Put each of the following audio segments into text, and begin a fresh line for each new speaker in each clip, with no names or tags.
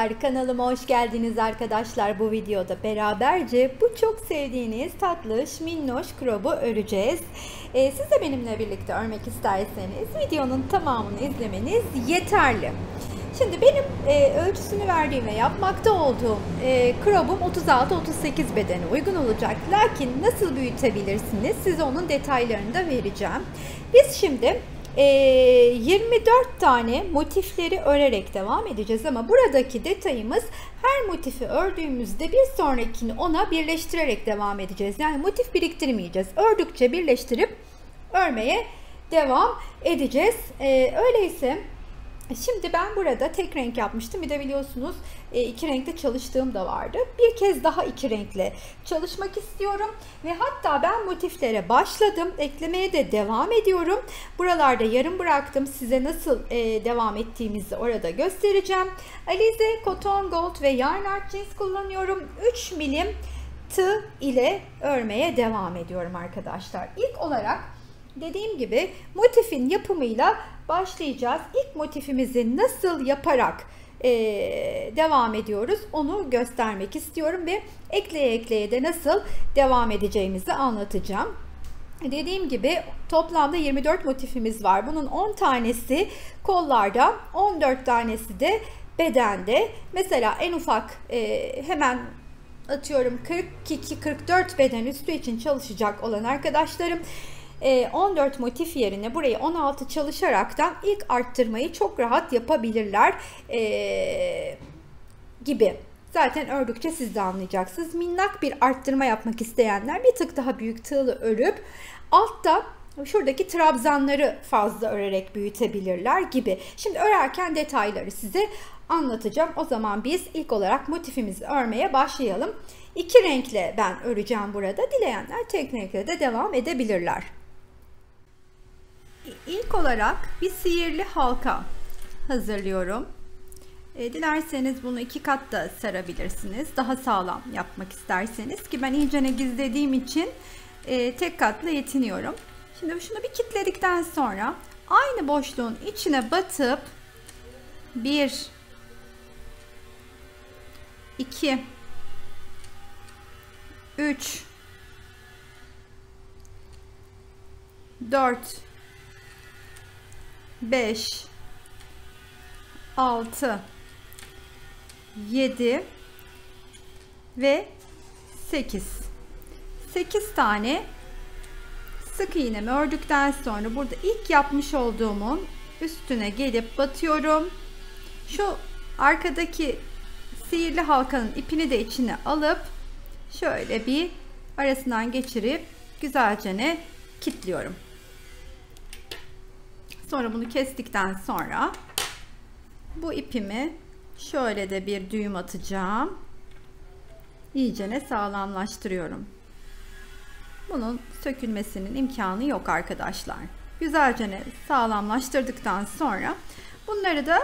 Merhabalar, kanalıma hoş geldiniz arkadaşlar. Bu videoda beraberce bu çok sevdiğiniz tatlış minnoş krobu öreceğiz. Siz de benimle birlikte örmek isterseniz videonun tamamını izlemeniz yeterli. Şimdi benim ölçüsünü verdiğim ve yapmakta olduğum krobum 36-38 bedene uygun olacak. Lakin nasıl büyütebilirsiniz? Size onun detaylarını da vereceğim. Biz şimdi 24 tane motifleri örerek devam edeceğiz ama buradaki detayımız her motifi ördüğümüzde bir sonrakini ona birleştirerek devam edeceğiz. Yani motif biriktirmeyeceğiz. Ördükçe birleştirip örmeye devam edeceğiz. Öyleyse şimdi ben burada tek renk yapmıştım. Bir de biliyorsunuz iki renkte çalıştığım da vardı. Bir kez daha iki renkle çalışmak istiyorum. Ve hatta ben motiflere başladım. Eklemeye de devam ediyorum. Buralarda yarım bıraktım. Size nasıl devam ettiğimizi orada göstereceğim. Alize Cotton Gold ve Yarn Art Jeans kullanıyorum. 3 milim tığ ile örmeye devam ediyorum arkadaşlar. İlk olarak dediğim gibi motifin yapımıyla başlayacağız. İlk motifimizi nasıl yaparak devam ediyoruz onu göstermek istiyorum ve ekleye ekleye de nasıl devam edeceğimizi anlatacağım. Dediğim gibi toplamda 24 motifimiz var. Bunun 10 tanesi kollarda, 14 tanesi de bedende. Mesela en ufak hemen atıyorum 42-44 beden üstü için çalışacak olan arkadaşlarım 14 motif yerine burayı 16 çalışaraktan ilk arttırmayı çok rahat yapabilirler gibi. Zaten ördükçe siz de anlayacaksınız. Minnak bir arttırma yapmak isteyenler bir tık daha büyük tığlı örüp altta şuradaki trabzanları fazla örerek büyütebilirler gibi. Şimdi örerken detayları size anlatacağım. O zaman biz ilk olarak motifimizi örmeye başlayalım. İki renkle ben öreceğim burada. Dileyenler tek renkle de devam edebilirler. İlk olarak bir sihirli halka hazırlıyorum. Dilerseniz bunu iki kat da sarabilirsiniz. Daha sağlam yapmak isterseniz ki ben iyicene gizlediğim için tek katla yetiniyorum. Şimdi şunu bir kilitledikten sonra aynı boşluğun içine batıp 1 2 3 4 5 6 7 ve 8 tane sık iğnemi ördükten sonra burada ilk yapmış olduğumun üstüne gelip batıyorum. Şu arkadaki sihirli halkanın ipini de içine alıp şöyle bir arasından geçirip güzelce kilitliyorum. Sonra bunu kestikten sonra bu ipimi şöyle de bir düğüm atacağım. İyicene sağlamlaştırıyorum. Bunun sökülmesinin imkanı yok arkadaşlar. Güzelce sağlamlaştırdıktan sonra bunları da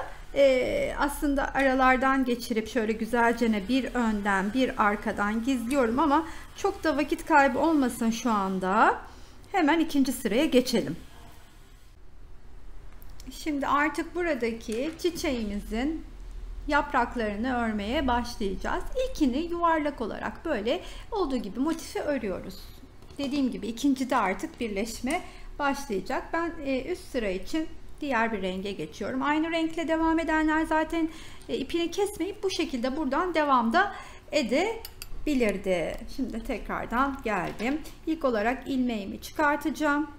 aslında aralardan geçirip şöyle güzelce bir önden bir arkadan gizliyorum ama çok da vakit kaybı olmasın şu anda. Hemen ikinci sıraya geçelim. Şimdi artık buradaki çiçeğimizin yapraklarını örmeye başlayacağız. İlkini yuvarlak olarak böyle olduğu gibi motifi örüyoruz. Dediğim gibi ikinci de artık birleşme başlayacak. Ben üst sıra için diğer bir renge geçiyorum. Aynı renkle devam edenler zaten ipini kesmeyip bu şekilde buradan devam da edebilirdi. Şimdi tekrardan geldim. İlk olarak ilmeğimi çıkartacağım.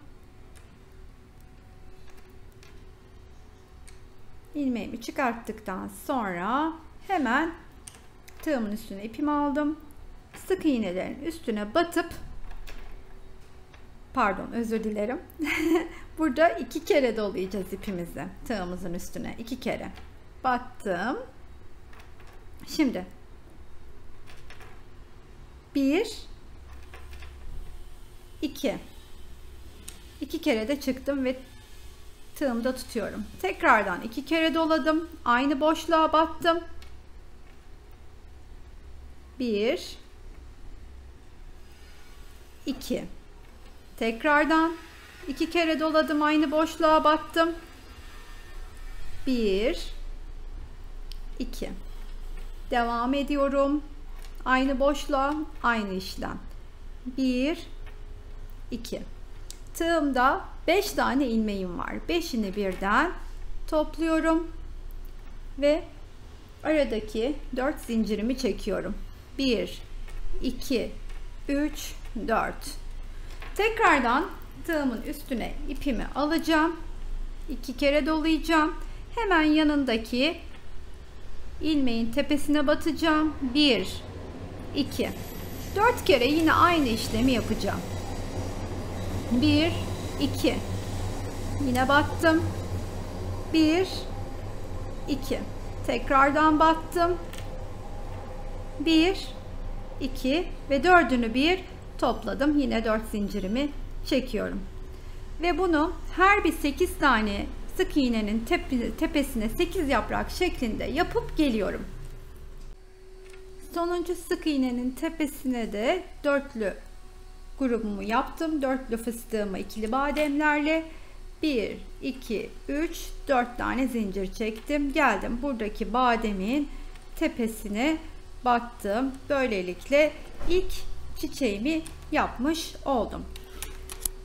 İlmeğimi çıkarttıktan sonra hemen tığımın üstüne ipimi aldım. Sık iğnelerin üstüne batıp özür dilerim. Burada iki kere dolayacağız ipimizi tığımızın üstüne. İki kere battım. Şimdi 1 2 kere de çıktım ve tığımda tutuyorum. Tekrardan iki kere doladım. Aynı boşluğa battım. 1 2 tekrardan iki kere doladım. Aynı boşluğa battım. 1 2 Devam ediyorum. Aynı boşluğa, aynı işlem. 1, 2. Tığımda 5 tane ilmeğim var. 5'ini birden topluyorum ve aradaki 4 zincirimi çekiyorum. 1, 2, 3, 4. Tekrardan tığımın üstüne ipimi alacağım. 2 kere dolayacağım. Hemen yanındaki ilmeğin tepesine batacağım. 1, 2, 4 kere yine aynı işlemi yapacağım. 1, 2, yine battım. 1, 2, tekrardan battım. 1, 2 ve dördünü bir topladım. Yine 4 zincirimi çekiyorum. Ve bunu her bir 8 tane sık iğnenin tepesine 8 yaprak şeklinde yapıp geliyorum. Sonuncu sık iğnenin tepesine de dörtlü grubumu yaptım. Dörtlü fıstığımı ikili bademlerle 1, 2, 3, 4 tane zincir çektim. Geldim buradaki bademin tepesine battım. Böylelikle ilk çiçeğimi yapmış oldum.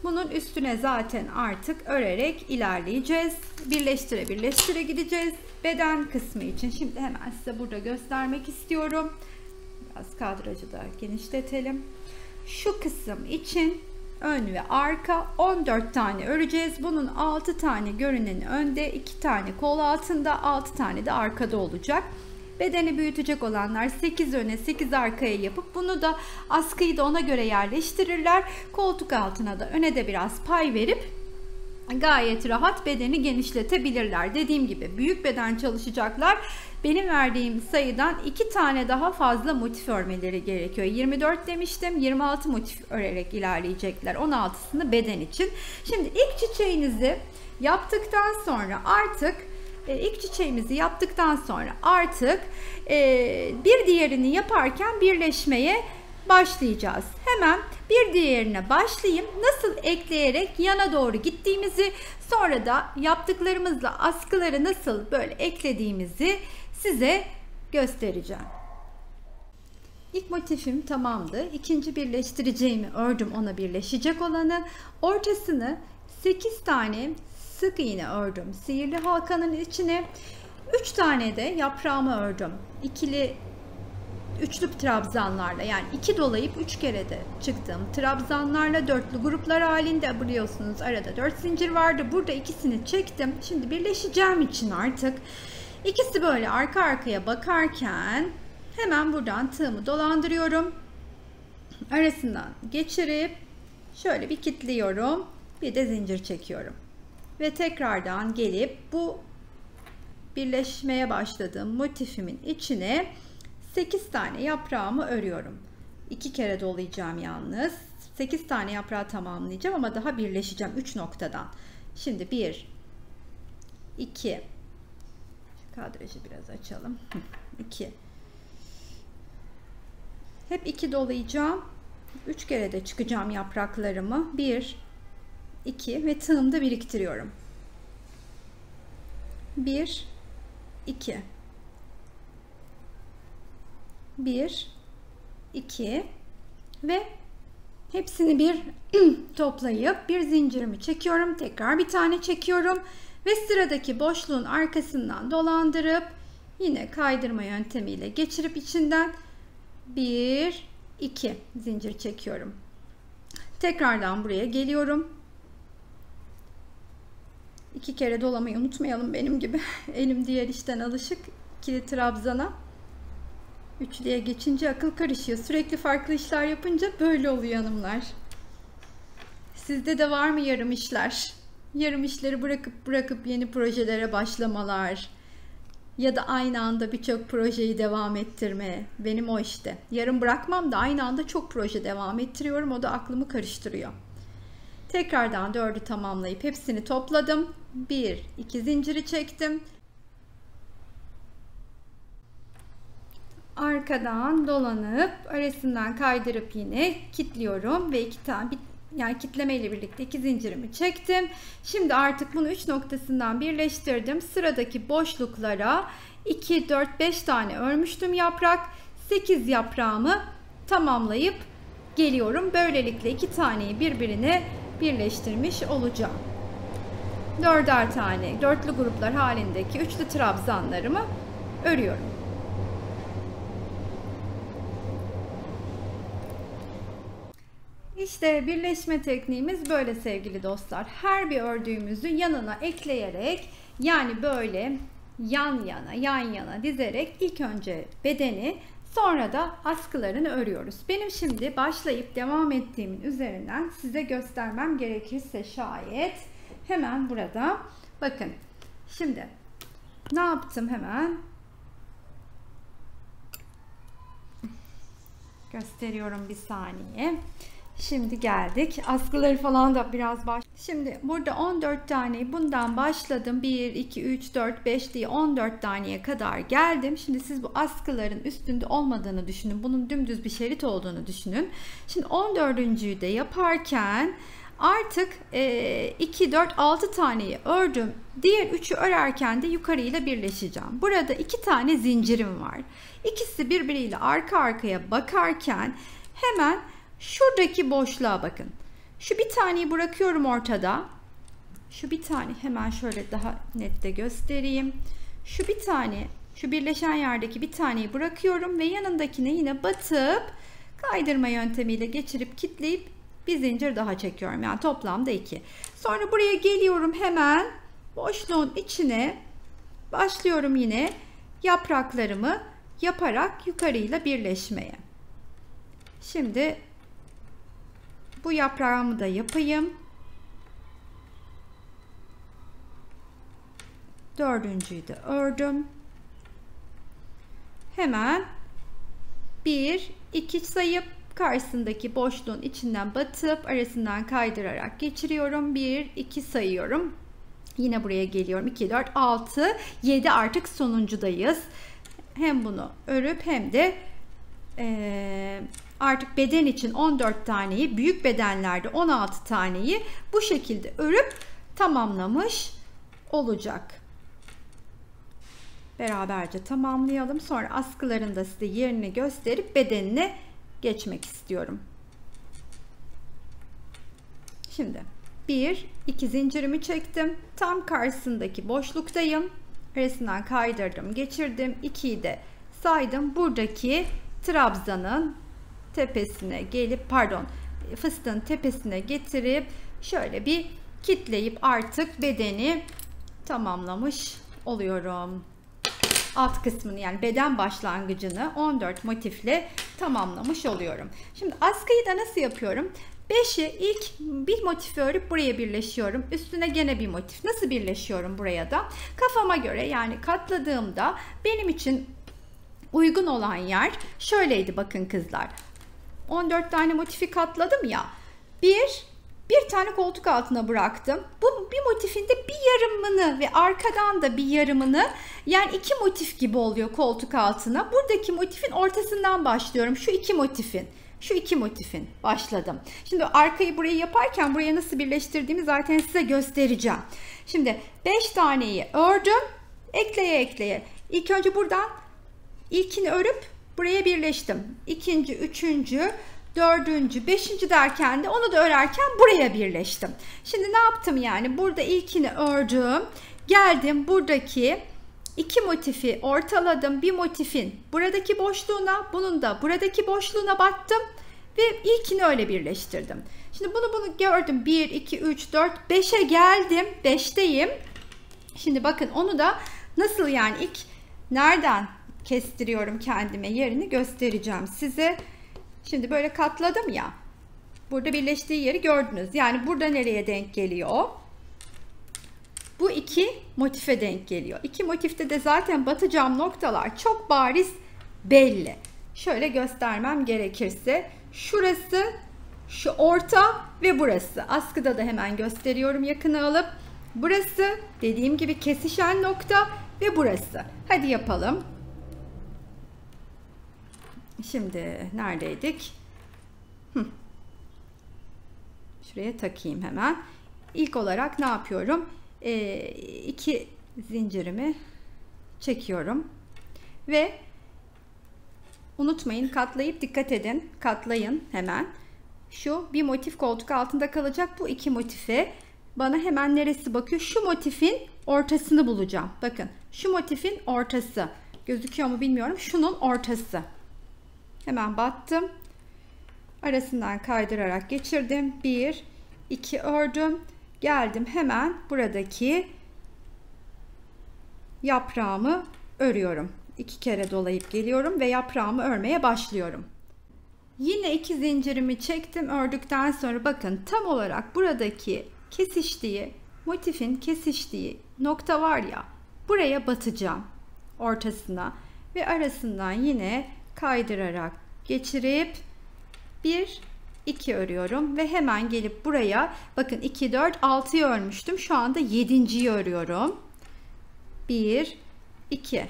Bunun üstüne zaten artık örerek ilerleyeceğiz. Birleştire birleştire gideceğiz. Beden kısmı için şimdi hemen size burada göstermek istiyorum. Biraz kadrajı da genişletelim. Şu kısım için ön ve arka 14 tane öreceğiz. Bunun 6 tane görüneni önde, 2 tane kol altında, 6 tane de arkada olacak. Bedeni büyütecek olanlar 8 öne 8 arkaya yapıp bunu da askıyı da ona göre yerleştirirler. Koltuk altına da öne de biraz pay verip gayet rahat bedeni genişletebilirler. Dediğim gibi büyük beden çalışacaklar. Benim verdiğim sayıdan 2 tane daha fazla motif örmeleri gerekiyor. 24 demiştim. 26 motif örerek ilerleyecekler. 16'sını beden için. Şimdi ilk çiçeğinizi yaptıktan sonra artık bir diğerini yaparken birleşmeye başlayacağız. Hemen bir diğerine başlayayım. Nasıl ekleyerek yana doğru gittiğimizi, sonra da yaptıklarımızla askıları nasıl böyle eklediğimizi size göstereceğim. İlk motifim tamamdı. İkinci birleştireceğimi ördüm, ona birleşecek olanı. Ortasını 8 tane sık iğne ördüm sihirli halkanın içine. 3 tane de yaprağımı ördüm. Üçlü trabzanlarla, yani 2 dolayıp 3 kere de çıktım trabzanlarla dörtlü gruplar halinde. Biliyorsunuz arada 4 zincir vardı. Burada ikisini çektim. Şimdi birleşeceğim için artık ikisi böyle arka arkaya bakarken hemen buradan tığımı dolandırıyorum. Arasından geçirip şöyle bir kilitliyorum. Bir de zincir çekiyorum. Ve tekrardan gelip bu birleşmeye başladığım motifimin içine 8 tane yaprağımı örüyorum. 2 kere dolayacağım yalnız. 8 tane yaprağı tamamlayacağım ama daha birleşeceğim 3 noktadan. Şimdi 1, 2, kadrajı biraz açalım. 2. Hep 2 dolayacağım. 3 kere de çıkacağım yapraklarımı. 1, 2 ve tığımda biriktiriyorum. 1, 2, 1, 2 ve hepsini bir toplayıp bir zincirimi çekiyorum. Tekrar bir tane çekiyorum ve sıradaki boşluğun arkasından dolandırıp yine kaydırma yöntemiyle geçirip içinden 1, 2 zincir çekiyorum. Tekrardan buraya geliyorum. 2 kere dolamayı unutmayalım benim gibi. Elim diğer işten alışık. İkili trabzana. Üçlüye geçince akıl karışıyor. Sürekli farklı işler yapınca böyle oluyor hanımlar. Sizde de var mı yarım işler? Yarım işleri bırakıp yeni projelere başlamalar. Ya da aynı anda birçok projeyi devam ettirme. Benim o işte. Yarım bırakmam da aynı anda çok proje devam ettiriyorum. O da aklımı karıştırıyor. Tekrardan 4'ü tamamlayıp hepsini topladım. 1, 2 zinciri çektim. Arkadan dolanıp arasından kaydırıp yine kilitliyorum ve 2 tane yani kitleme ile birlikte 2 zincirimi çektim. Şimdi artık bunu 3 noktasından birleştirdim. Sıradaki boşluklara 2, 4, 5 tane örmüştüm yaprak. 8 yaprağımı tamamlayıp geliyorum. Böylelikle 2 taneyi birbirine birleştirmiş olacağım. 4'er tane dörtlü gruplar halindeki üçlü trabzanlarımı örüyorum. İşte birleşme tekniğimiz böyle sevgili dostlar. Her bir ördüğümüzü yanına ekleyerek, yani böyle yan yana dizerek ilk önce bedeni, sonra da askılarını örüyoruz. Benim şimdi başlayıp devam ettiğimin üzerinden size göstermem gerekirse şayet, hemen burada bakın. Şimdi ne yaptım, hemen gösteriyorum, bir saniye. Şimdi geldik. Askıları falan da biraz baş. Şimdi burada 14 tane bundan başladım. 1, 2, 3, 4, 5 diye 14 taneye kadar geldim. Şimdi siz bu askıların üstünde olmadığını düşünün. Bunun dümdüz bir şerit olduğunu düşünün. Şimdi 14.'yü de yaparken artık 2, 4, 6 taneyi ördüm. Diğer 3'ü örerken de yukarıyla birleşeceğim. Burada 2 tane zincirim var. İkisi birbiriyle arka arkaya bakarken hemen şuradaki boşluğa bakın. Şu bir taneyi bırakıyorum ortada. Şu bir tane, hemen şöyle daha net de göstereyim. Şu bir tane, şu birleşen yerdeki bir taneyi bırakıyorum ve yanındakine yine batıp kaydırma yöntemiyle geçirip kitleyip bir zincir daha çekiyorum. Yani toplamda 2. Sonra buraya geliyorum, hemen boşluğun içine başlıyorum yine yapraklarımı yaparak yukarıyla birleşmeye. Şimdi bu yaprağımı da yapayım. 4.'yü de ördüm. Hemen 1, 2 sayıp karşısındaki boşluğun içinden batıp arasından kaydırarak geçiriyorum. 1, 2 sayıyorum. Yine buraya geliyorum. 2, 4, 6, 7, artık sonuncudayız. Hem bunu örüp hem de artık beden için 14 taneyi, büyük bedenlerde 16 taneyi bu şekilde örüp tamamlamış olacak. Beraberce tamamlayalım. Sonra askıların da size yerini gösterip bedenine geçmek istiyorum. Şimdi 1, 2 zincirimi çektim. Tam karşısındaki boşluktayım. Arasından kaydırdım, geçirdim. 2'yi de saydım. Buradaki trabzanın tepesine gelip, pardon, fıstığın tepesine getirip şöyle bir kitleyip artık bedeni tamamlamış oluyorum. Alt kısmını, yani beden başlangıcını 14 motifle tamamlamış oluyorum. Şimdi askıyı da nasıl yapıyorum? 5'i ilk bir motif örüp buraya birleşiyorum. Üstüne gene bir motif. Nasıl birleşiyorum buraya da? Kafama göre, yani katladığımda benim için uygun olan yer şöyleydi, bakın kızlar. 14 tane motifi katladım ya. Bir tane koltuk altına bıraktım. Bu bir motifin de bir yarımını ve arkadan da bir yarımını, yani 2 motif gibi oluyor koltuk altına. Buradaki motifin ortasından başlıyorum. Şu iki motifin başladım. Şimdi arkayı burayı yaparken buraya nasıl birleştirdiğimi zaten size göstereceğim. Şimdi 5 taneyi ördüm. Ekleye. İlk önce buradan ilkini örüp buraya birleştim. İkinci, üçüncü, dördüncü, beşinci derken de onu da örerken buraya birleştim. Şimdi ne yaptım yani? Burada ilkini ördüm. Geldim buradaki 2 motifi ortaladım. Bir motifin buradaki boşluğuna, bunun da buradaki boşluğuna battım. Ve ilkini öyle birleştirdim. Şimdi bunu gördüm. 1, 2, 3, 4, 5'e geldim. 5'teyim. Şimdi bakın onu da nasıl, yani ilk nereden kestiriyorum kendime yerini göstereceğim size. Şimdi böyle katladım ya. Burada birleştiği yeri gördünüz. Yani burada nereye denk geliyor? Bu 2 motife denk geliyor. 2 motifte de zaten batacağım noktalar çok bariz belli. Şöyle göstermem gerekirse şurası, şu orta ve burası. Askıda da hemen gösteriyorum yakına alıp. Burası dediğim gibi kesişen nokta ve burası. Hadi yapalım. Şimdi neredeydik? Şuraya takayım hemen. İlk olarak ne yapıyorum? 2 zincirimi çekiyorum ve unutmayın, katlayıp dikkat edin, katlayın hemen. Şu bir motif koltuk altında kalacak, bu iki motife bana hemen neresi bakıyor? Şu motifin ortasını bulacağım. Bakın şu motifin ortası gözüküyor mu bilmiyorum, şunun ortası. Hemen battım, arasından kaydırarak geçirdim, 1 2 ördüm, geldim hemen buradaki yaprağımı örüyorum. 2 kere dolayıp geliyorum ve yaprağımı örmeye başlıyorum. Yine 2 zincirimi çektim. Ördükten sonra bakın tam olarak buradaki kesiştiği, motifin kesiştiği nokta var ya, buraya batacağım ortasına ve arasından yine kaydırarak geçirip 1 2 örüyorum ve hemen gelip buraya bakın 2 4 6'yı örmüştüm. Şu anda 7.'yi örüyorum. 1 2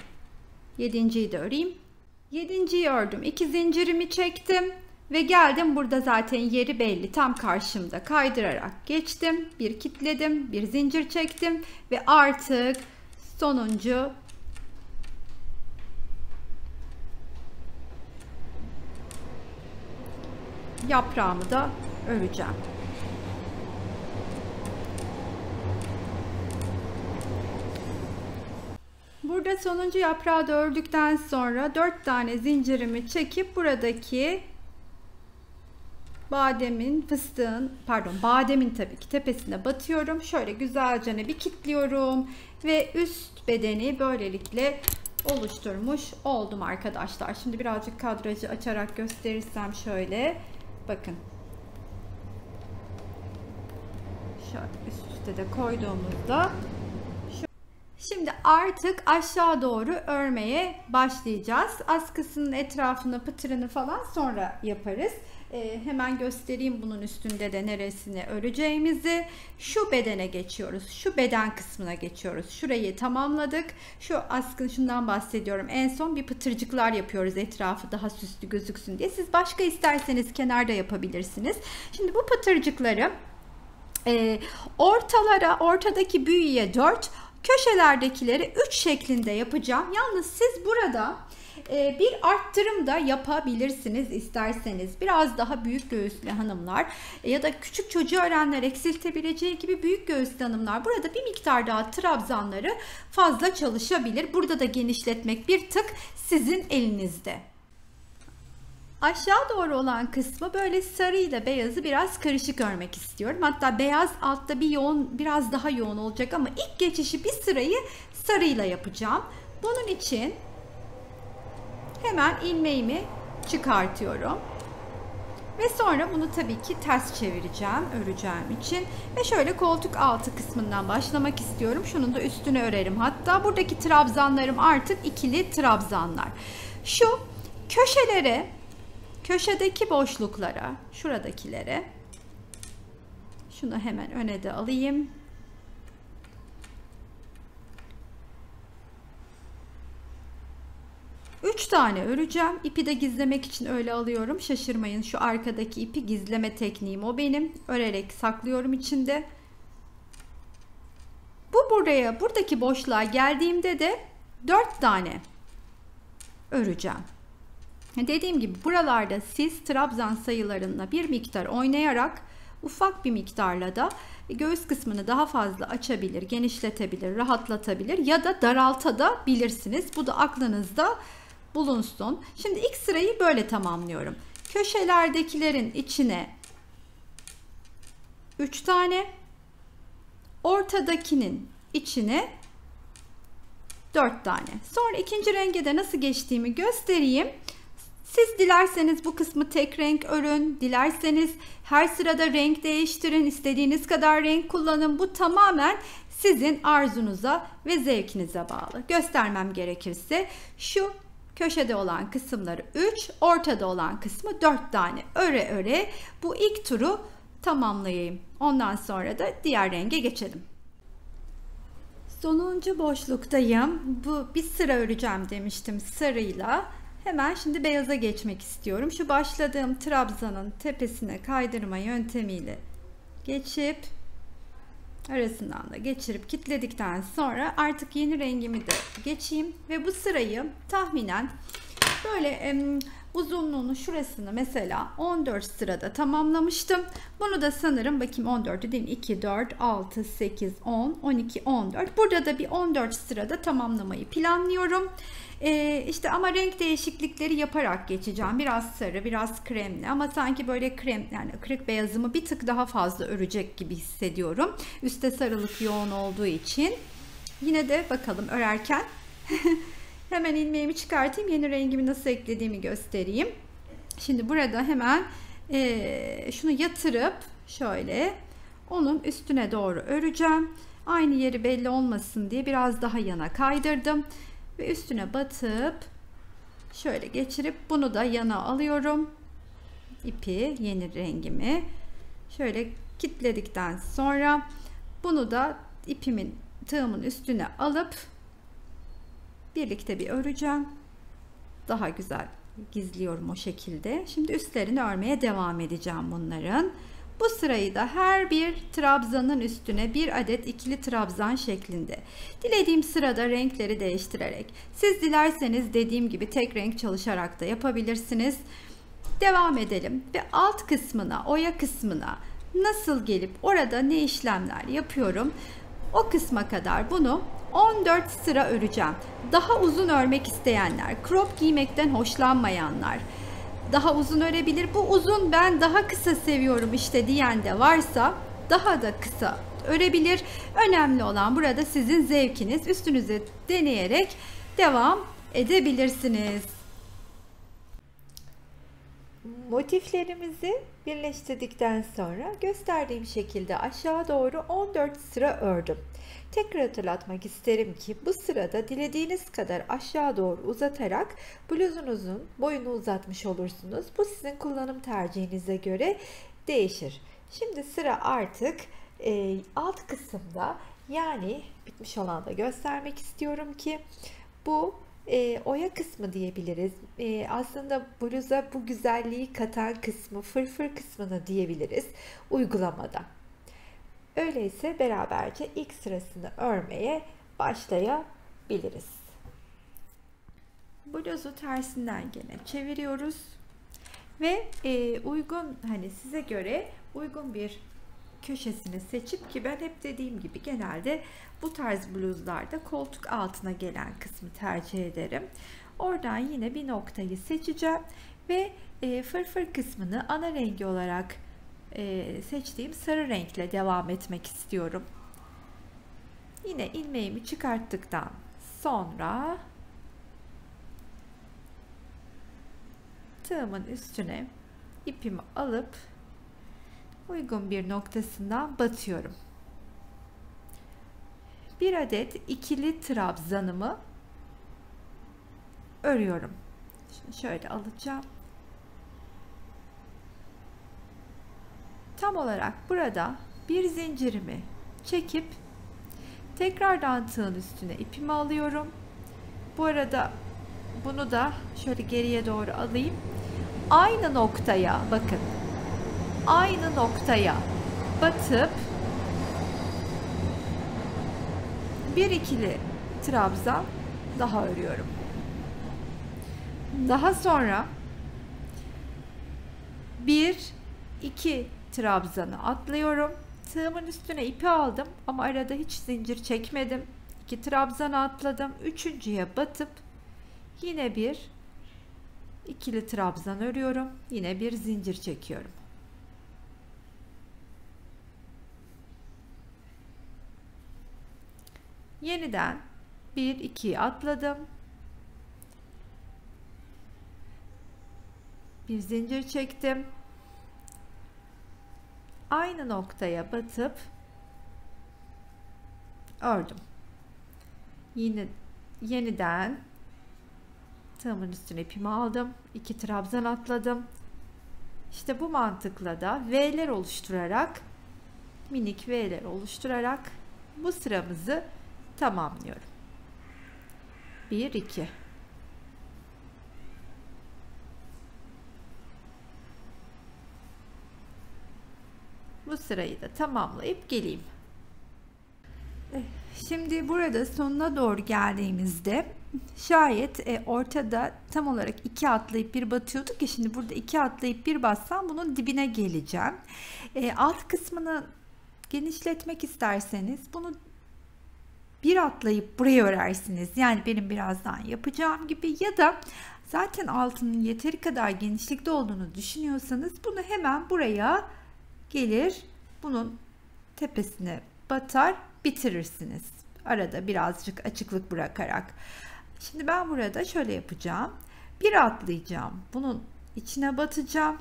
7.'yi de öreyim. 7.'yi ördüm. 2 zincirimi çektim ve geldim. Burada zaten yeri belli. Tam karşımda kaydırarak geçtim. Bir kilitledim. Bir zincir çektim ve artık sonuncu yaprağımı da öreceğim. Burada sonuncu yaprağı da ördükten sonra 4 tane zincirimi çekip buradaki bademin tabii ki tepesine batıyorum. Şöyle güzelce bir kilitliyorum ve üst bedeni böylelikle oluşturmuş oldum arkadaşlar. Şimdi birazcık kadrajı açarak gösterirsem şöyle bakın. Şöyle üst üste de koyduğumuzda şimdi artık aşağı doğru örmeye başlayacağız. Askısının etrafını, pıtırını falan sonra yaparız. Hemen göstereyim bunun üstünde de neresini öreceğimizi. Şu bedene geçiyoruz. Şu beden kısmına geçiyoruz. Şurayı tamamladık. Şu askın, şundan bahsediyorum. En son bir pıtırcıklar yapıyoruz etrafı daha süslü gözüksün diye. Siz başka isterseniz kenarda yapabilirsiniz. Şimdi bu pıtırcıkları ortadaki büyüye 4, köşelerdekileri 3 şeklinde yapacağım. Yalnız siz burada bir arttırım da yapabilirsiniz isterseniz. Biraz daha büyük göğüslü hanımlar ya da küçük çocuğu örenler eksiltebileceği gibi büyük göğüslü hanımlar burada bir miktar daha trabzanları fazla çalışabilir. Burada da genişletmek bir tık sizin elinizde. Aşağı doğru olan kısmı böyle sarı ile beyazı biraz karışık örmek istiyorum. Hatta beyaz altta biraz daha yoğun olacak ama ilk geçişi bir sırayı sarıyla yapacağım. Bunun için hemen ilmeğimi çıkartıyorum. Ve sonra bunu tabii ki ters çevireceğim öreceğim için. Ve şöyle koltuk altı kısmından başlamak istiyorum. Şunun da üstünü örerim. Hatta buradaki trabzanlarım artık ikili trabzanlar. Şu köşelere, köşedeki boşluklara, şuradakilere, şunu hemen öne de alayım. Üç tane öreceğim. İpi de gizlemek için öyle alıyorum. Şaşırmayın, şu arkadaki ipi gizleme tekniğim o benim. Örerek saklıyorum içinde. Buradaki boşluğa geldiğimde de 4 tane öreceğim. Dediğim gibi buralarda siz trabzan sayılarına bir miktar oynayarak ufak bir miktarla da göğüs kısmını daha fazla açabilir, genişletebilir, rahatlatabilir ya da daraltabilirsiniz. Bu da aklınızda bulunsun. Şimdi ilk sırayı böyle tamamlıyorum. Köşelerdekilerin içine 3 tane, ortadakinin içine 4 tane. Sonra ikinci renge de nasıl geçtiğimi göstereyim. Siz dilerseniz bu kısmı tek renk örün, dilerseniz her sırada renk değiştirin, istediğiniz kadar renk kullanın. Bu tamamen sizin arzunuza ve zevkinize bağlı. Göstermem gerekirse şu köşede olan kısımları 3, ortada olan kısmı 4 tane öre bu ilk turu tamamlayayım. Ondan sonra da diğer renge geçelim. Sonuncu boşluktayım. Bu bir sıra öreceğim demiştim sarıyla. Hemen şimdi beyaza geçmek istiyorum. Şu başladığım trabzanın tepesine kaydırma yöntemiyle geçip arasından da geçirip kilitledikten sonra artık yeni rengimi de geçeyim ve bu sırayı tahminen böyle uzunluğunu şurasını mesela 14 sırada tamamlamıştım. Bunu da sanırım bakayım 14'ü değil 2, 4, 6, 8, 10, 12, 14. Burada da bir 14 sırada tamamlamayı planlıyorum. İşte ama renk değişiklikleri yaparak geçeceğim. Biraz sarı, biraz kremli ama sanki böyle krem yani kırık beyazımı bir tık daha fazla örecek gibi hissediyorum. Üstte sarılık yoğun olduğu için. Yine de bakalım örerken hemen ilmeğimi çıkartayım. Yeni rengimi nasıl eklediğimi göstereyim. Şimdi burada hemen şunu yatırıp şöyle onun üstüne doğru öreceğim. Aynı yeri belli olmasın diye biraz daha yana kaydırdım. Ve üstüne batıp şöyle geçirip bunu da yana alıyorum. İpi, yeni rengimi şöyle kilitledikten sonra bunu da ipimin tığımın üstüne alıp birlikte bir öreceğim. Daha güzel gizliyorum o şekilde. Şimdi üstlerini örmeye devam edeceğim bunların. Bu sırayı da her bir trabzanın üstüne bir adet ikili trabzan şeklinde. Dilediğim sırada renkleri değiştirerek. Siz dilerseniz dediğim gibi tek renk çalışarak da yapabilirsiniz. Devam edelim ve alt kısmına, oya kısmına nasıl gelip orada ne işlemler yapıyorum? O kısma kadar bunu 14 sıra öreceğim. Daha uzun örmek isteyenler, crop giymekten hoşlanmayanlar daha uzun örebilir. Bu uzun ben daha kısa seviyorum işte diyen de varsa daha da kısa örebilir. Önemli olan burada sizin zevkiniz. Üstünüze deneyerek devam edebilirsiniz. Motiflerimizi birleştirdikten sonra gösterdiğim şekilde aşağı doğru 14 sıra ördüm. Tekrar hatırlatmak isterim ki bu sırada dilediğiniz kadar aşağı doğru uzatarak bluzunuzun boyunu uzatmış olursunuz. Bu sizin kullanım tercihinize göre değişir. Şimdi sıra artık alt kısımda, yani bitmiş olan da göstermek istiyorum ki bu oya kısmı diyebiliriz. Aslında bluza bu güzelliği katan kısmı, fırfır kısmını diyebiliriz uygulamada. Öyleyse beraberce ilk sırasını örmeye başlayabiliriz. Bluzu tersinden gene çeviriyoruz ve uygun, hani size göre uygun bir köşesini seçip, ki ben hep dediğim gibi genelde bu tarz bluzlarda koltuk altına gelen kısmı tercih ederim. Oradan yine bir noktayı seçeceğim ve fırfır kısmını ana rengi olarak seçtiğim sarı renkle devam etmek istiyorum. Yine ilmeğimi çıkarttıktan sonra tığımın üstüne ipimi alıp uygun bir noktasından batıyorum. Bir adet ikili trabzanımı örüyorum. Şimdi şöyle alacağım. Tam olarak burada bir zincirimi çekip tekrardan tığın üstüne ipimi alıyorum. Bu arada bunu da şöyle geriye doğru alayım. Aynı noktaya bakın. Aynı noktaya batıp bir ikili trabzan daha örüyorum. Daha sonra bir iki trabzanı atlıyorum. Tığımın üstüne ipi aldım ama arada hiç zincir çekmedim. 2 trabzanı atladım. Üçüncüye batıp yine bir ikili trabzan örüyorum. Yine bir zincir çekiyorum. Yeniden 1 2'yi atladım. Bir zincir çektim. Aynı noktaya batıp ördüm. Yine yeniden tığımın üstüne ipimi aldım. 2 trabzan atladım. İşte bu mantıkla da V'ler oluşturarak, minik V'ler oluşturarak bu sıramızı tamamlıyorum. 1 2. Bu sırayı da tamamlayıp geleyim. Şimdi burada sonuna doğru geldiğimizde şayet ortada tam olarak 2 atlayıp bir batıyorduk ya, şimdi burada 2 atlayıp bir bassam bunun dibine geleceğim. Alt kısmını genişletmek isterseniz bunu bir atlayıp buraya örersiniz. Yani benim birazdan yapacağım gibi, ya da zaten altının yeteri kadar genişlikte olduğunu düşünüyorsanız bunu hemen buraya gelir, bunun tepesine batar bitirirsiniz. Arada birazcık açıklık bırakarak. Şimdi ben burada şöyle yapacağım. Bir atlayacağım. Bunun içine batacağım.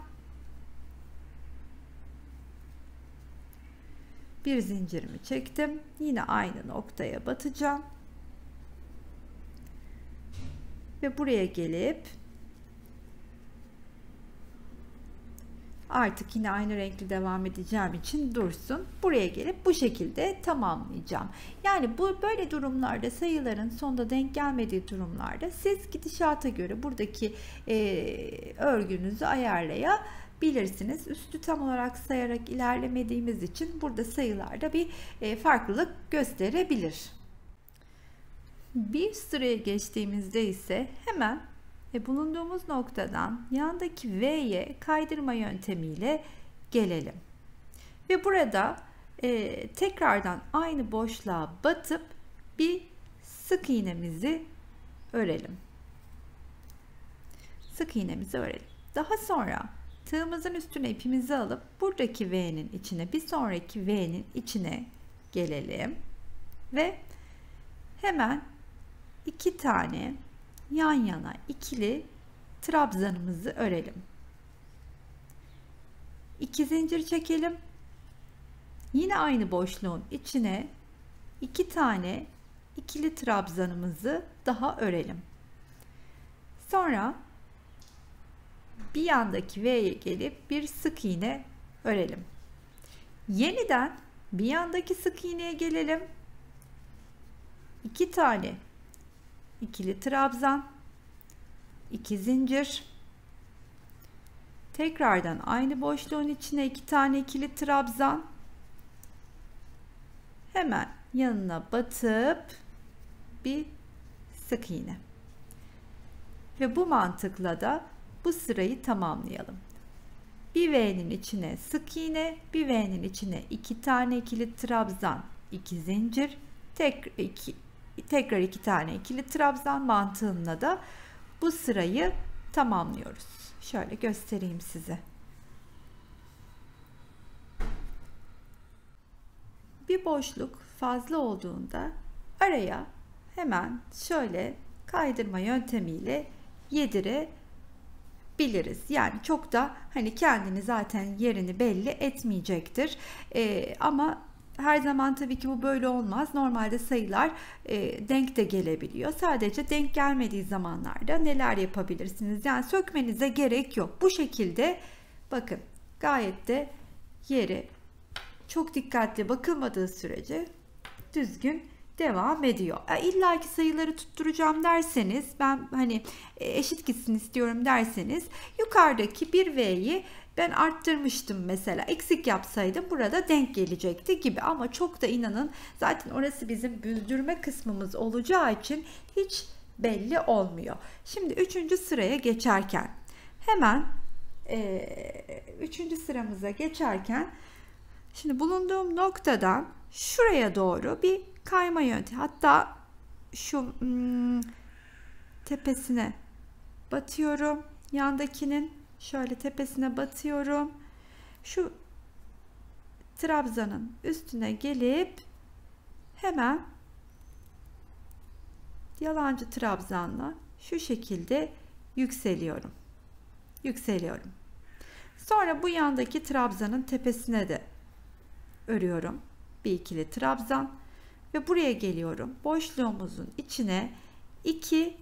Bir zincirimi çektim. Yine aynı noktaya batacağım. Ve buraya gelip artık yine aynı renkli devam edeceğim için dursun. Buraya gelip bu şekilde tamamlayacağım. Yani bu böyle durumlarda, sayıların sonda denk gelmediği durumlarda siz gidişata göre buradaki örgünüzü ayarlayabilirsiniz. Üstü tam olarak sayarak ilerlemediğimiz için burada sayılarda bir farklılık gösterebilir. Bir sıraya geçtiğimizde ise hemen bulunduğumuz noktadan yandaki V'ye kaydırma yöntemiyle gelelim. Ve burada tekrardan aynı boşluğa batıp bir sık iğnemizi örelim. Sık iğnemizi örelim. Daha sonra tığımızın üstüne ipimizi alıp buradaki V'nin içine, bir sonraki V'nin içine gelelim. Ve hemen 2 tane yan yana ikili trabzanımızı örelim. 2 zincir çekelim. Yine aynı boşluğun içine 2 tane ikili trabzanımızı daha örelim. Sonra bir yandaki V'ye gelip bir sık iğne örelim. Yeniden bir yandaki sık iğneye gelelim. 2 tane ikili trabzan, 2 zincir, tekrardan aynı boşluğun içine 2 tane ikili trabzan, hemen yanına batıp bir sık iğne ve bu mantıkla da bu sırayı tamamlayalım. Bir V'nin içine sık iğne, bir V'nin içine 2 tane ikili trabzan, 2 zincir, tekrar 2 tane ikili trabzan mantığıyla da bu sırayı tamamlıyoruz. Şöyle göstereyim size. Bir boşluk fazla olduğunda araya hemen şöyle kaydırma yöntemiyle yedirebiliriz. Yani çok da hani kendini zaten yerini belli etmeyecektir. Ama her zaman tabii ki bu böyle olmaz. Normalde sayılar denk de gelebiliyor. Sadece denk gelmediği zamanlarda neler yapabilirsiniz? Yani sökmenize gerek yok. Bu şekilde bakın, gayet de yeri çok dikkatli bakılmadığı sürece düzgün devam ediyor. İlla ki sayıları tutturacağım derseniz, ben hani eşit gitsin istiyorum derseniz, yukarıdaki bir V'yi ben arttırmıştım mesela, eksik yapsaydım burada denk gelecekti gibi, ama çok da inanın zaten orası bizim büzdürme kısmımız olacağı için hiç belli olmuyor. Şimdi 3. sıraya geçerken hemen 3. sıramıza geçerken şimdi bulunduğum noktadan şuraya doğru bir kayma yöntemi, hatta şu tepesine batıyorum, yandakinin şöyle tepesine batıyorum, şu trabzanın üstüne gelip hemen yalancı trabzanla şu şekilde yükseliyorum. Sonra bu yandaki trabzanın tepesine de örüyorum bir ikili trabzan ve buraya geliyorum. Boşluğumuzun içine 2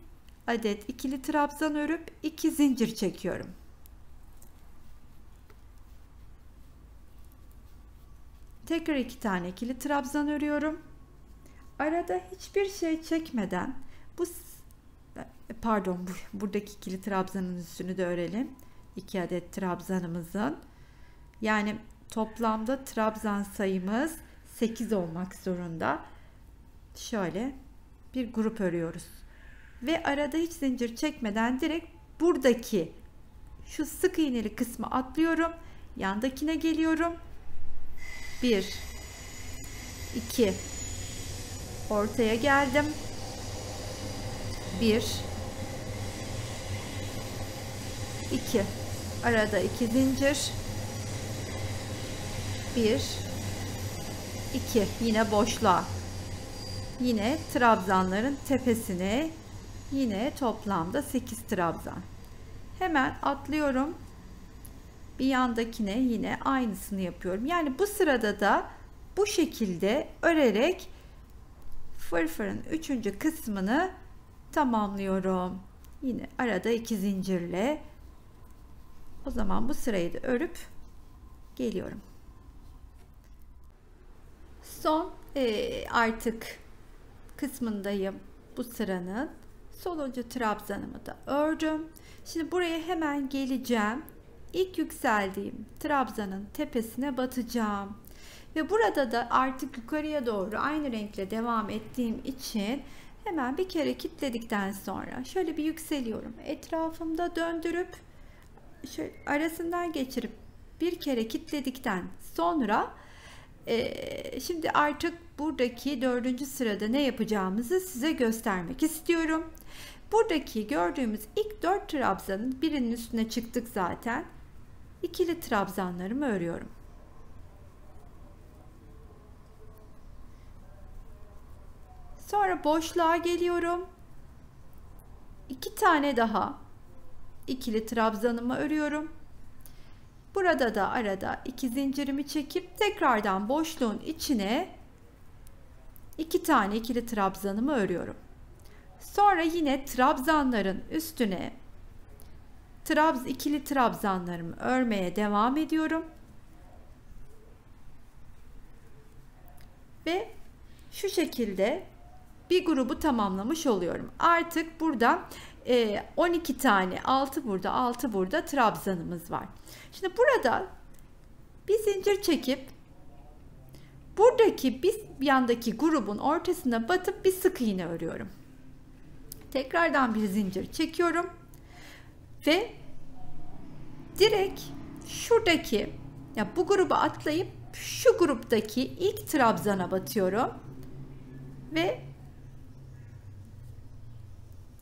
adet ikili trabzan örüp 2 zincir çekiyorum. Tekrar 2 tane ikili trabzan örüyorum. Arada hiçbir şey çekmeden buradaki ikili trabzanın üstünü de örelim. 2 adet trabzanımızın, yani toplamda trabzan sayımız 8 olmak zorunda. şöyle bir grup örüyoruz ve arada hiç zincir çekmeden direkt buradaki şu sık iğneli kısmı atlıyorum, yandakine geliyorum, 1 2 ortaya geldim, 1 2 arada 2 zincir, 1 2 yine boşluğa, yine trabzanların tepesine, yine toplamda 8 trabzan. Hemen atlıyorum, bir yandakine yine aynısını yapıyorum. Yani bu sırada da bu şekilde örerek fırfırın 3. kısmını tamamlıyorum. Yine arada 2 zincirle. O zaman bu sırayı da örüp geliyorum. Son artık kısmındayım bu sıranın. Sonuncu trabzanımı da ördüm. Şimdi buraya hemen geleceğim. İlk yükseldiğim trabzanın tepesine batacağım. Ve burada da artık yukarıya doğru aynı renkle devam ettiğim için hemen bir kere kilitledikten sonra şöyle bir yükseliyorum. Etrafımda döndürüp şöyle arasından geçirip bir kere kilitledikten sonra şimdi artık buradaki 4. sırada ne yapacağımızı size göstermek istiyorum. Buradaki gördüğümüz ilk 4 trabzanın birinin üstüne çıktık zaten. İkili trabzanlarımı örüyorum. Sonra boşluğa geliyorum. 2 tane daha ikili trabzanımı örüyorum. Burada da arada 2 zincirimi çekip tekrardan boşluğun içine 2 tane ikili trabzanımı örüyorum. Sonra yine trabzanların üstüne ikili trabzanlarımı örmeye devam ediyorum. Ve şu şekilde bir grubu tamamlamış oluyorum. Artık burada 12 tane 6 burada 6 burada trabzanımız var. Şimdi burada bir zincir çekip buradaki bir yandaki grubun ortasına batıp bir sık iğne örüyorum. Tekrardan bir zincir çekiyorum ve direkt şuradaki bu grubu atlayıp şu gruptaki ilk trabzana batıyorum ve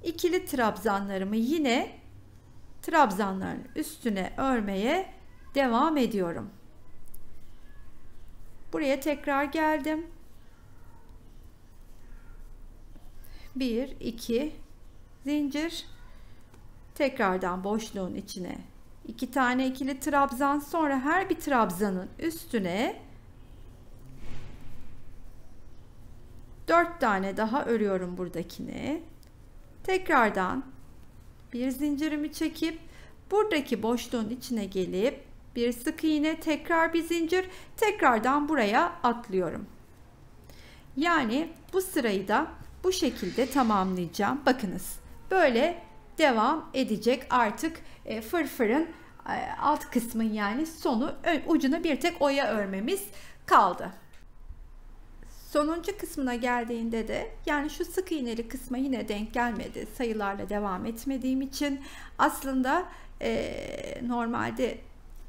ikili trabzanlarımı yine trabzanların üstüne örmeye devam ediyorum. Buraya tekrar geldim. 1 2 zincir, tekrardan boşluğun içine 2 tane ikili trabzan, sonra her bir trabzanın üstüne 4 tane daha örüyorum buradakini. Tekrardan bir zincirimi çekip buradaki boşluğun içine gelip bir sık iğne, tekrar bir zincir, tekrardan buraya atlıyorum. Yani bu sırayı da bu şekilde tamamlayacağım. Bakınız böyle devam edecek. Artık fırfırın alt kısmın yani sonu, ucuna bir tek oya örmemiz kaldı. Sonuncu kısmına geldiğinde de yani şu sık iğneli kısma yine denk gelmedi. Sayılarla devam etmediğim için aslında normalde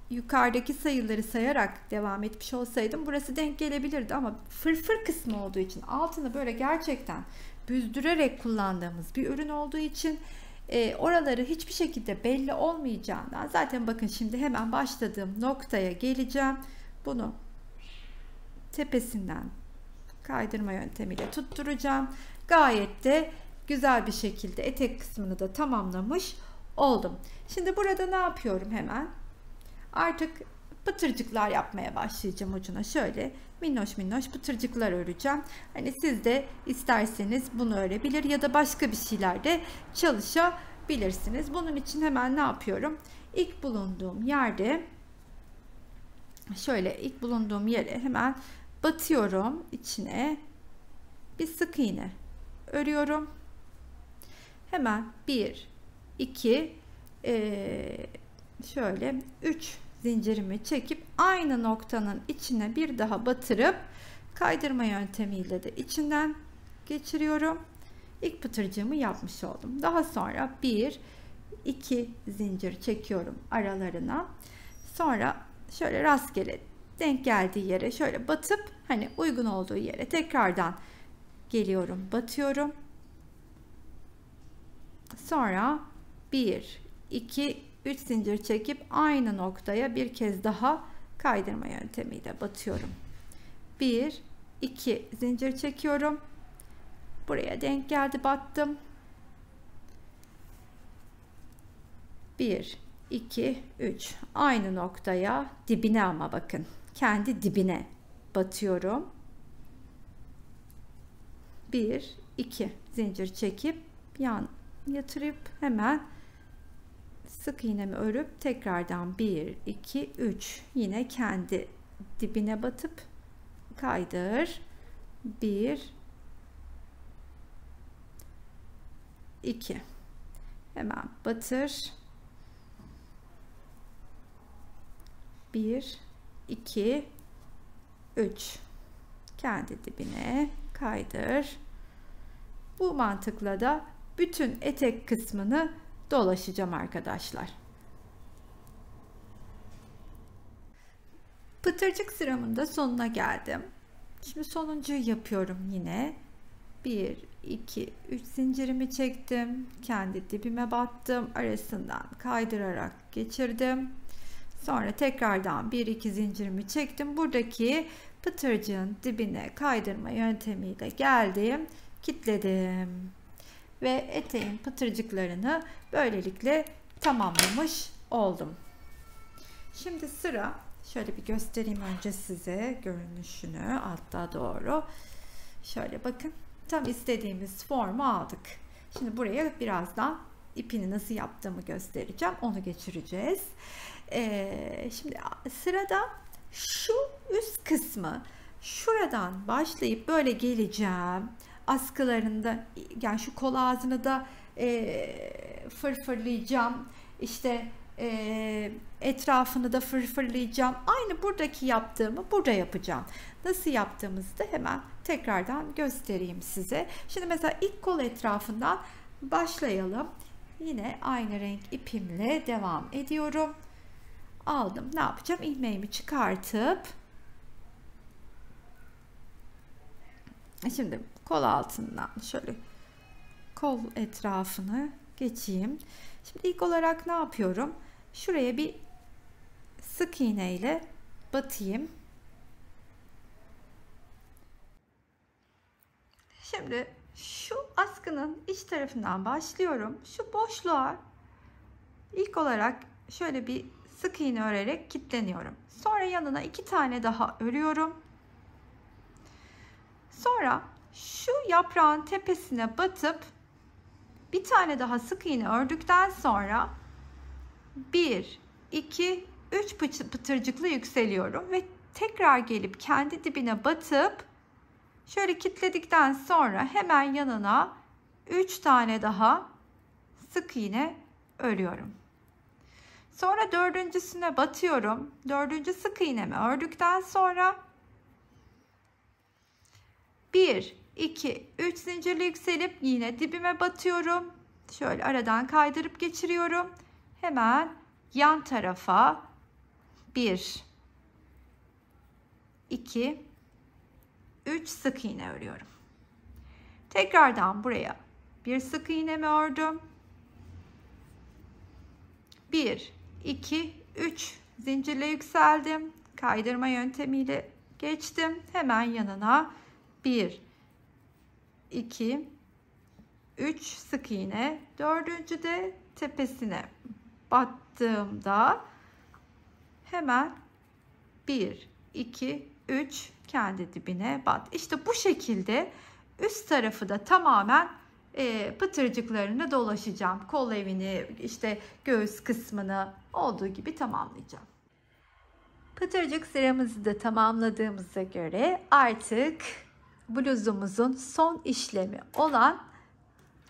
yukarıdaki sayıları sayarak devam etmiş olsaydım burası denk gelebilirdi ama fırfır kısmı olduğu için, altını böyle gerçekten büzdürerek kullandığımız bir ürün olduğu için oraları hiçbir şekilde belli olmayacağından, zaten bakın şimdi hemen başladığım noktaya geleceğim. Bunu tepesinden kaydırma yöntemiyle tutturacağım. Gayet de güzel bir şekilde etek kısmını da tamamlamış oldum. Şimdi burada ne yapıyorum hemen? Artık pıtırcıklar yapmaya başlayacağım ucuna. Şöyle minnoş minnoş pıtırcıklar öreceğim. Hani siz de isterseniz bunu örebilir ya da başka bir şeyler de çalışabilirsiniz. Bunun için hemen ne yapıyorum? İlk bulunduğum yerde şöyle ilk bulunduğum yere hemen batıyorum, içine bir sık iğne örüyorum. Hemen 1 2 şöyle 3 zincirimi çekip aynı noktanın içine bir daha batırıp kaydırma yöntemiyle de içinden geçiriyorum. İlk pıtırcığımı yapmış oldum. Daha sonra 1 2 zincir çekiyorum aralarına. Sonra şöyle rastgele denk geldiği yere şöyle batıp hani uygun olduğu yere tekrardan geliyorum, batıyorum. Sonra 1 2 3 zincir çekip aynı noktaya bir kez daha kaydırma yöntemiyle batıyorum. 1 2 zincir çekiyorum. Buraya denk geldi, battım. 1 2 3 aynı noktaya, dibine ama bakın, kendi dibine batıyorum. 1 2 zincir çekip yan yatırıp hemen sık iğnemi örüp tekrardan 1 2 3 yine kendi dibine batıp kaydır. 1 2 hemen batır. 1 2 3 kendi dibine kaydır. Bu mantıkla da bütün etek kısmını dolaşacağım arkadaşlar. Pıtırcık sıramın da sonuna geldim. Şimdi sonuncuyu yapıyorum yine. 1 2 3 zincirimi çektim. Kendi dibime battım. Arasından kaydırarak geçirdim. Sonra tekrardan 1 2 zincirimi çektim. Buradaki pıtırcığın dibine kaydırma yöntemiyle geldim. Kilitledim. Ve eteğin pıtırcıklarını böylelikle tamamlamış oldum. Şimdi sıra, şöyle bir göstereyim önce size görünüşünü altta doğru. Şöyle bakın, tam istediğimiz formu aldık. Şimdi buraya birazdan ipini nasıl yaptığımı göstereceğim. Onu geçireceğiz. Şimdi sırada şu üst kısmı, şuradan başlayıp böyle geleceğim. Askılarında, yani şu kol ağzını da fırfırlayacağım. İşte etrafını da fırfırlayacağım. Aynı buradaki yaptığımı burada yapacağım. Nasıl yaptığımızı da hemen tekrardan göstereyim size. Şimdi mesela ilk kol etrafından başlayalım. Yine aynı renk ipimle devam ediyorum. Aldım. Ne yapacağım? İlmeğimi çıkartıp şimdi kol altından şöyle kol etrafını geçeyim. Şimdi ilk olarak ne yapıyorum? Şuraya bir sık iğne ile batayım. Şimdi şu askının iç tarafından başlıyorum. Şu boşluğa ilk olarak şöyle bir sık iğne örerek kilitleniyorum. Sonra yanına 2 tane daha örüyorum. Sonra şu yaprağın tepesine batıp bir tane daha sık iğne ördükten sonra 1 2 3 pıtırcıklı yükseliyorum ve tekrar gelip kendi dibine batıp şöyle kilitledikten sonra hemen yanına 3 tane daha sık iğne örüyorum. Sonra dördüncüsüne batıyorum. Dördüncü sık iğnemi ördükten sonra 1 2 3 zincirli yükselip yine dibime batıyorum. Şöyle aradan kaydırıp geçiriyorum. Hemen yan tarafa 1 2 3 sık iğne örüyorum. Tekrardan buraya bir sık iğnemi ördüm. 1 2 3 zincirle yükseldim. Kaydırma yöntemiyle geçtim. Hemen yanına 1 2 3 sık iğne. Dördüncü de tepesine battığımda hemen 1 2 3 kendi dibine bat. İşte bu şekilde üst tarafı da tamamen pıtırcıklarını dolaşacağım. Kol evini, işte göğüs kısmını olduğu gibi tamamlayacağım. Pıtırcık sıramızı da tamamladığımıza göre artık bluzumuzun son işlemi olan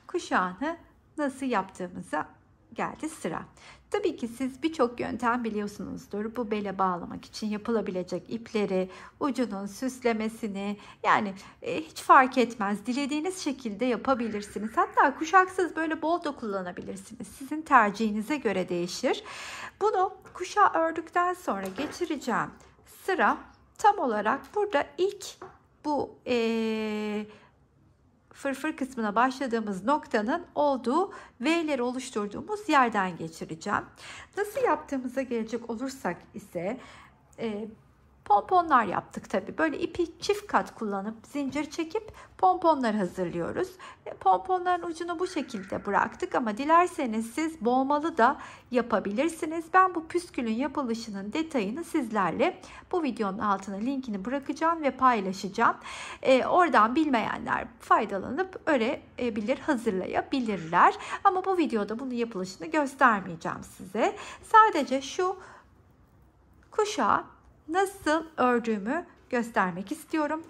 kuşağını nasıl yaptığımıza geldi sıra. Tabii ki siz birçok yöntem biliyorsunuzdur. Bu bele bağlamak için yapılabilecek ipleri, ucunun süslemesini, yani hiç fark etmez. Dilediğiniz şekilde yapabilirsiniz. Hatta kuşaksız böyle bol da kullanabilirsiniz. Sizin tercihinize göre değişir. Bunu kuşağı ördükten sonra geçireceğim sıra tam olarak burada ilk bu fırfır kısmına başladığımız noktanın olduğu V'leri oluşturduğumuz yerden geçireceğim. Nasıl yaptığımıza gelecek olursak ise pomponlar yaptık tabi. Böyle ipi çift kat kullanıp zincir çekip pomponlar hazırlıyoruz. Pomponların ucunu bu şekilde bıraktık ama dilerseniz siz boğmalı da yapabilirsiniz. Ben bu püskülün yapılışının detayını sizlerle bu videonun altına linkini bırakacağım ve paylaşacağım. Oradan bilmeyenler faydalanıp örebilir, hazırlayabilirler. Ama bu videoda bunun yapılışını göstermeyeceğim size. Sadece şu kuşağı nasıl ördüğümü göstermek istiyorum.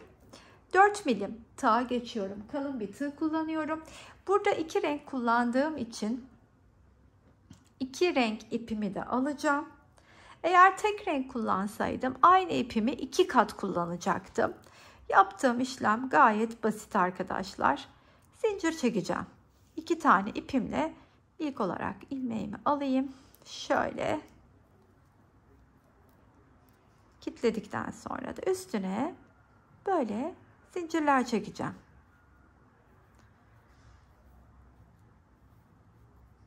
4 milim tığ geçiyorum. Kalın bir tığ kullanıyorum. Burada 2 renk kullandığım için 2 renk ipimi de alacağım. Eğer tek renk kullansaydım aynı ipimi 2 kat kullanacaktım. Yaptığım işlem gayet basit arkadaşlar. Zincir çekeceğim. 2 tane ipimle ilk olarak ilmeğimi alayım. Şöyle kilitledikten sonra da üstüne böyle zincirler çekeceğim.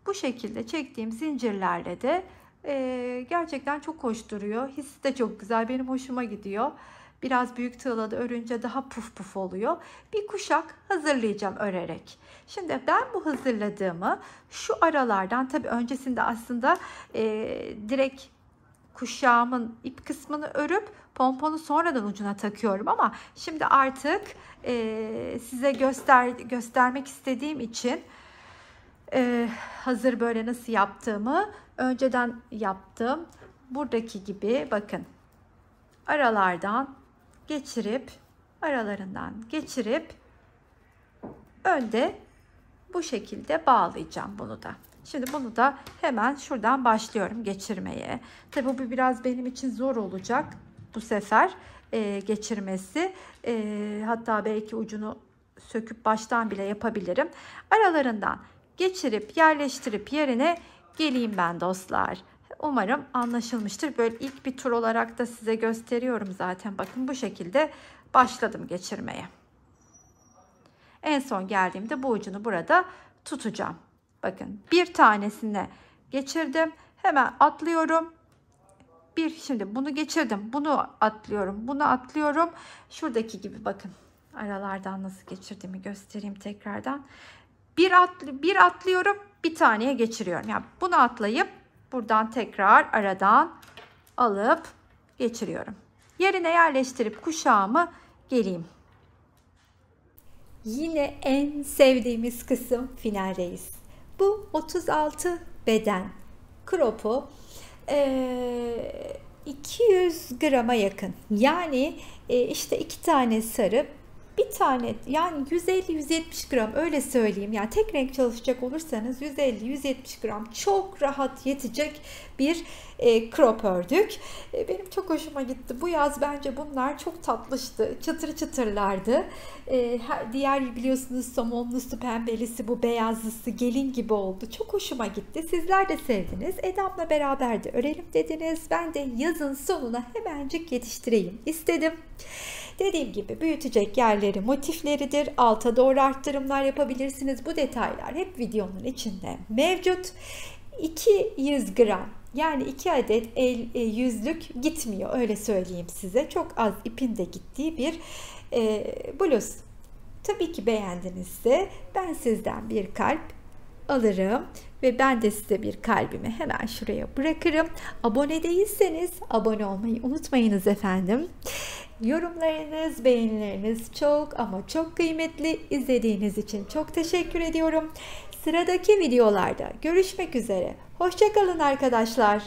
Bu şekilde çektiğim zincirlerle de gerçekten çok hoş duruyor. Hissi de çok güzel. Benim hoşuma gidiyor. Biraz büyük tığla da örünce daha puf puf oluyor. Bir kuşak hazırlayacağım örerek. Şimdi ben bu hazırladığımı şu aralardan, tabii öncesinde aslında direkt kuşağımın ip kısmını örüp pomponu sonradan ucuna takıyorum ama şimdi artık size göstermek istediğim için hazır böyle nasıl yaptığımı önceden yaptım. Buradaki gibi bakın, aralarından geçirip önde bu şekilde bağlayacağım bunu da. Şimdi bunu da hemen şuradan başlıyorum geçirmeye. Tabii bu biraz benim için zor olacak bu sefer geçirmesi. Hatta belki ucunu söküp baştan bile yapabilirim. Aralarından geçirip yerleştirip yerine geleyim ben dostlar. Umarım anlaşılmıştır. Böyle ilk bir tur olarak da size gösteriyorum zaten. Bakın bu şekilde başladım geçirmeye. En son geldiğimde bu ucunu burada tutacağım. Bakın bir tanesine geçirdim. Hemen atlıyorum. Şimdi bunu geçirdim. Bunu atlıyorum. Bunu atlıyorum. Şuradaki gibi bakın. Aralardan nasıl geçirdiğimi göstereyim tekrardan. Bir atlıyorum. Bir taneye geçiriyorum. Yani bunu atlayıp buradan tekrar aradan alıp geçiriyorum. Yerine yerleştirip kuşağımı geleyim. Yine en sevdiğimiz kısım finaldeyiz. Bu 36 beden kropu 200 grama yakın. Yani işte 2 tane sarı, bir tane, yani 150-170 gram, öyle söyleyeyim. Yani tek renk çalışacak olursanız 150-170 gram çok rahat yetecek bir crop ördük. Benim çok hoşuma gitti. Bu yaz bence bunlar çok tatlıştı. Çıtır çıtırlardı. Diğer biliyorsunuz somonlusu, pembelisi, bu beyazlısı gelin gibi oldu. Çok hoşuma gitti. Sizler de sevdiniz. Eda'mla beraber de örelim dediniz. Ben de yazın sonuna hemencik yetiştireyim istedim. Dediğim gibi büyütecek yerleri motifleridir. Alta doğru arttırımlar yapabilirsiniz. Bu detaylar hep videonun içinde mevcut. 200 gram, yani 2 adet yüzlük gitmiyor, öyle söyleyeyim size. Çok az ipin de gittiği bir bluz. Tabii ki beğendinizse ben sizden bir kalp alırım ve ben de size bir kalbimi hemen şuraya bırakırım. Abone değilseniz abone olmayı unutmayınız efendim. Yorumlarınız, beğenileriniz çok ama çok kıymetli. İzlediğiniz için çok teşekkür ediyorum. Sıradaki videolarda görüşmek üzere. Hoşça kalın arkadaşlar.